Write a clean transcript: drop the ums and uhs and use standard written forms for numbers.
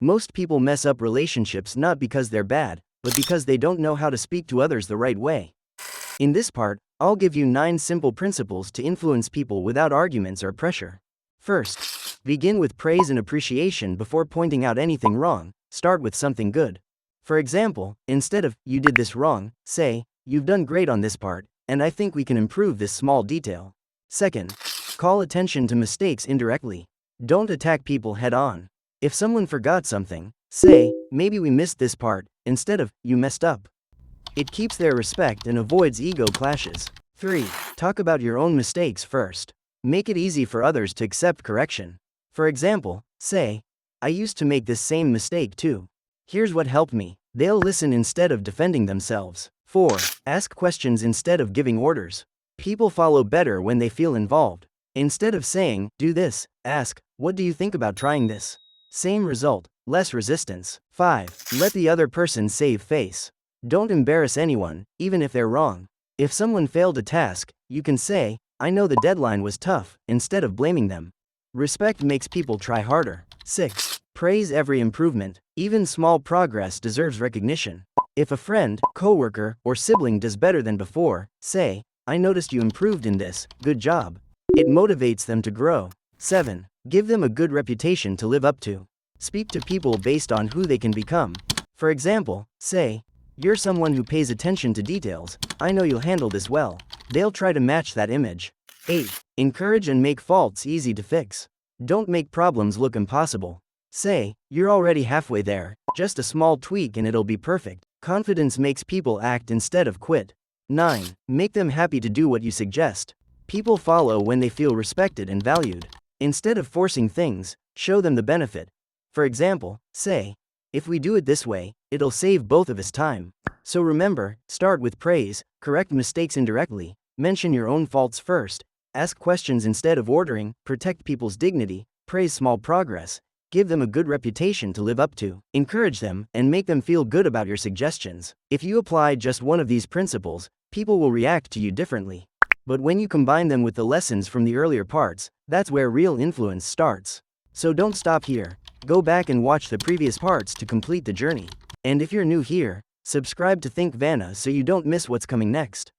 Most people mess up relationships not because they're bad, but because they don't know how to speak to others the right way. In this part, I'll give you 9 simple principles to influence people without arguments or pressure. First, begin with praise and appreciation before pointing out anything wrong. Start with something good. For example, instead of, "You did this wrong," say, "You've done great on this part, and I think we can improve this small detail." Second, call attention to mistakes indirectly. Don't attack people head on. If someone forgot something, say, "Maybe we missed this part," instead of, "You messed up." It keeps their respect and avoids ego clashes. 3. Talk about your own mistakes first. Make it easy for others to accept correction. For example, say, "I used to make this same mistake too. Here's what helped me." They'll listen instead of defending themselves. 4. Ask questions instead of giving orders. People follow better when they feel involved. Instead of saying, "Do this," ask, "What do you think about trying this?" Same result, less resistance. 5. Let the other person save face. Don't embarrass anyone, even if they're wrong. If someone failed a task, you can say, "I know the deadline was tough," instead of blaming them. Respect makes people try harder. 6. Praise every improvement. Even small progress deserves recognition. If a friend, coworker, or sibling does better than before, say, "I noticed you improved in this, good job." It motivates them to grow. 7. Give them a good reputation to live up to. Speak to people based on who they can become. For example, say, "You're someone who pays attention to details. I know you'll handle this well." They'll try to match that image. 8. Encourage and make faults easy to fix. Don't make problems look impossible. Say, "You're already halfway there, just a small tweak and it'll be perfect." Confidence makes people act instead of quit. 9. Make them happy to do what you suggest. People follow when they feel respected and valued. Instead of forcing things, show them the benefit. For example, say, "If we do it this way, it'll save both of us time." So remember, start with praise, correct mistakes indirectly, mention your own faults first, ask questions instead of ordering, protect people's dignity, praise small progress, give them a good reputation to live up to, encourage them, and make them feel good about your suggestions. If you apply just one of these principles, people will react to you differently. But when you combine them with the lessons from the earlier parts, that's where real influence starts. So don't stop here. Go back and watch the previous parts to complete the journey. And if you're new here, subscribe to Think-Vana so you don't miss what's coming next.